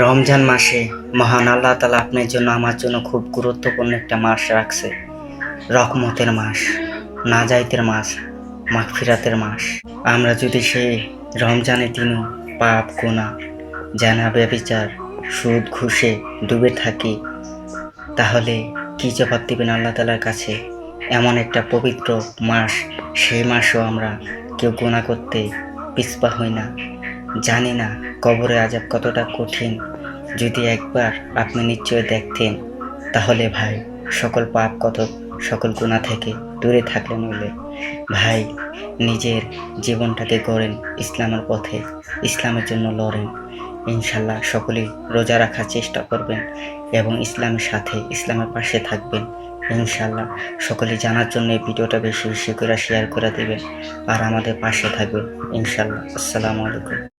রমজান মাসে মহান আল্লাহ তাআলা আপনার জন্য আমার জন্য খুব গুরুত্বপূর্ণ একটা মাস রাখছে। রহমতের মাস, নাজাইতের মাস, মাগফিরাতের মাস। আমরা যদি সেই রমজানের দিনও পাপ, গুনাহ, জেনা, ব্যভিচার, সুদ, ঘুষে ডুবে থাকি, তাহলে কি জবাব দিবেন আল্লাহ তাআলার কাছে? এমন একটা পবিত্র মাস, সেই মাসেও আমরা কেউ গুনাহ করতে পিছপা হই না। জানি না কবরের আযাব কতটা কঠিন। যদি একবার আপনি নিশ্চয় দেখতেন, তাহলে ভাই সকল পাপ সকল গুনাহ থেকে দূরে থাকলেন হলে। ভাই নিজের জীবনটাকে গড়েন ইসলামের পথে, ইসলামের জন্য লড়েন। ইনশাল্লাহ সকলেই রোজা রাখার চেষ্টা করবেন এবং ইসলামের সাথে ইসলামের পাশে থাকবেন। ইনশাল্লাহ সকলে জানার জন্য এই ভিডিওটা বেশি বেশি করে শেয়ার করে দেবেন আর আমাদের পাশে থাকবেন ইনশাল্লাহ। আসসালামু আলাইকুম।